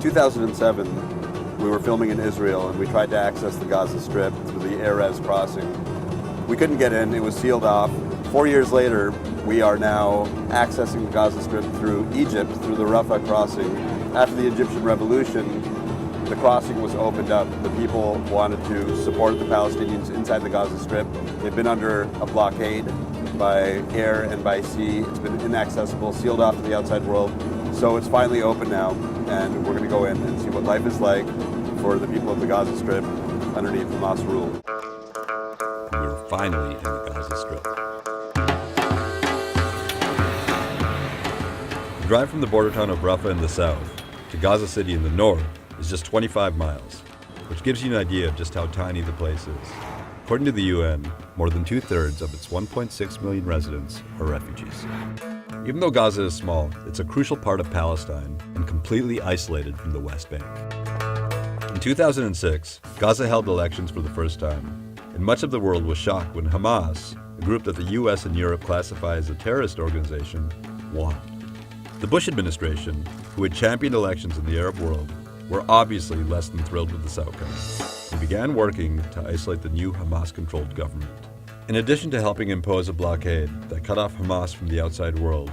2007, we were filming in Israel and we tried to access the Gaza Strip through the Erez crossing. We couldn't get in, it was sealed off. 4 years later, we are now accessing the Gaza Strip through Egypt, through the Rafah crossing. After the Egyptian Revolution, the crossing was opened up. The people wanted to support the Palestinians inside the Gaza Strip. They've been under a blockade by air and by sea. It's been inaccessible, sealed off to the outside world. So it's finally open now, and we're going to go in and see what life is like for the people of the Gaza Strip underneath Hamas rule. We're finally in the Gaza Strip. The drive from the border town of Rafah in the south to Gaza City in the north is just 25 miles, which gives you an idea of just how tiny the place is. According to the UN, more than 2/3 of its 1.6 million residents are refugees. Even though Gaza is small, it's a crucial part of Palestine and completely isolated from the West Bank. In 2006, Gaza held elections for the first time, and much of the world was shocked when Hamas, a group that the US and Europe classify as a terrorist organization, won. The Bush administration, who had championed elections in the Arab world, were obviously less than thrilled with this outcome. They began working to isolate the new Hamas-controlled government. In addition to helping impose a blockade that cut off Hamas from the outside world,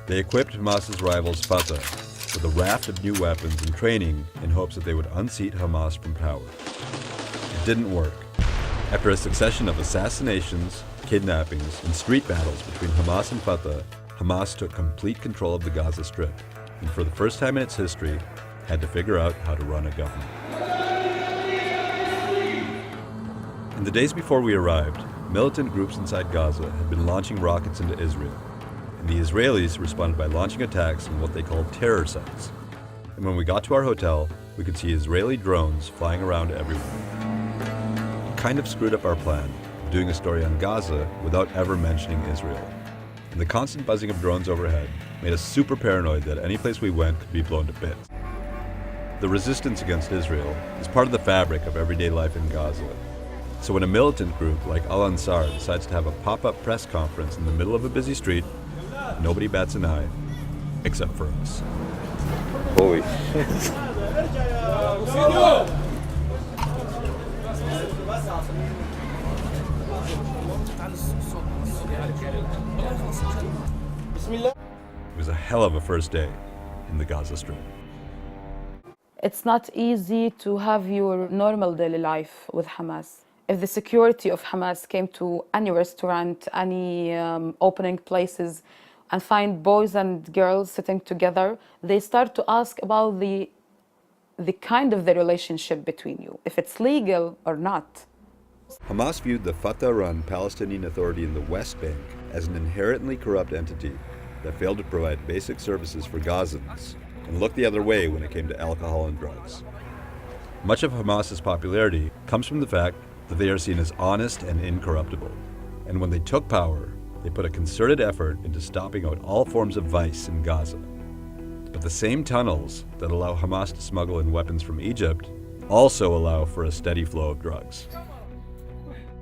they equipped Hamas's rivals Fatah with a raft of new weapons and training in hopes that they would unseat Hamas from power. It didn't work. After a succession of assassinations, kidnappings, and street battles between Hamas and Fatah, Hamas took complete control of the Gaza Strip, and for the first time in its history, had to figure out how to run a government. In the days before we arrived, militant groups inside Gaza had been launching rockets into Israel, and the Israelis responded by launching attacks on what they called terror sites. And when we got to our hotel, we could see Israeli drones flying around everywhere. It kind of screwed up our plan of doing a story on Gaza without ever mentioning Israel. And the constant buzzing of drones overhead made us super paranoid that any place we went could be blown to bits. The resistance against Israel is part of the fabric of everyday life in Gaza. So when a militant group like Al-Ansar decides to have a pop-up press conference in the middle of a busy street, nobody bats an eye, except for us. Holy. It was a hell of a first day in the Gaza Strip. It's not easy to have your normal daily life with Hamas. If the security of Hamas came to any restaurant, any opening places, and find boys and girls sitting together, they start to ask about the kind of the relationship between you, if it's legal or not. Hamas viewed the Fatah-run Palestinian Authority in the West Bank as an inherently corrupt entity that failed to provide basic services for Gazans and looked the other way when it came to alcohol and drugs. Much of Hamas's popularity comes from the fact that they are seen as honest and incorruptible. And when they took power, they put a concerted effort into stopping out all forms of vice in Gaza. But the same tunnels that allow Hamas to smuggle in weapons from Egypt also allow for a steady flow of drugs.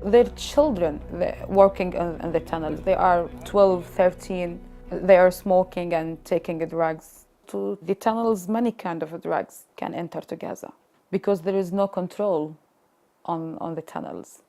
Their children working in the tunnels, they are 12, 13, they are smoking and taking drugs. To the tunnels, many kinds of drugs can enter to Gaza because there is no control on the tunnels.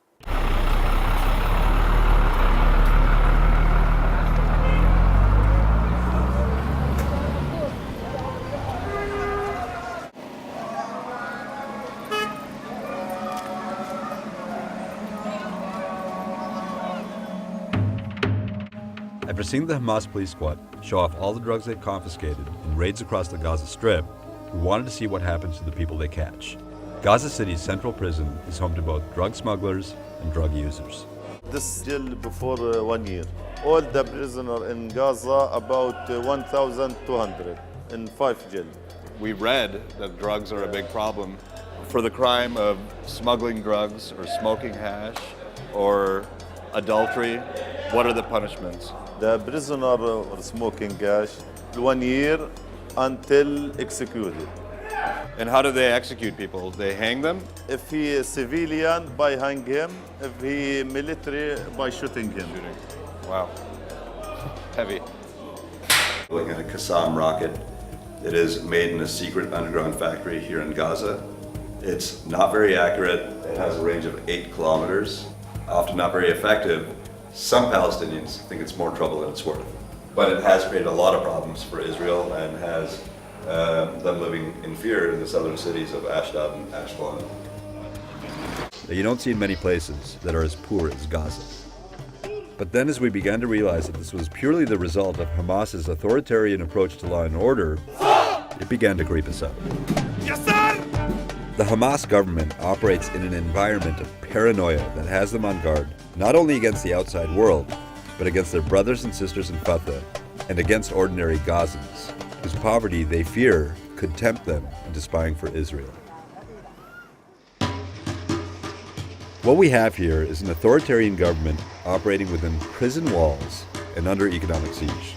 After seeing the Hamas police squad show off all the drugs they've confiscated in raids across the Gaza Strip, we wanted to see what happens to the people they catch. Gaza City's central prison is home to both drug smugglers and drug users. This jail before 1 year. All the prisoners in Gaza about 1,200 in 5 jail. We read that drugs are a big problem. For the crime of smuggling drugs or smoking hash or adultery, what are the punishments? The prisoner are smoking hash 1 year until executed. And how do they execute people? They hang them? If he is civilian, by hang him. If he military, by shooting him. Wow. Heavy. Like a Qassam rocket It is made in a secret underground factory here in Gaza. It's not very accurate. It has a range of 8 kilometers, often not very effective. Some Palestinians think it's more trouble than it's worth. But it has created a lot of problems for Israel and has them living in fear in the southern cities of Ashdod and Ashkelon. You don't see in many places that are as poor as Gaza. But then as we began to realize that this was purely the result of Hamas's authoritarian approach to law and order, it began to creep us out. Yes, sir! The Hamas government operates in an environment of paranoia that has them on guard, not only against the outside world, but against their brothers and sisters in Fatah, and against ordinary Gazans, whose poverty they fear could tempt them into spying for Israel. What we have here is an authoritarian government operating within prison walls and under economic siege.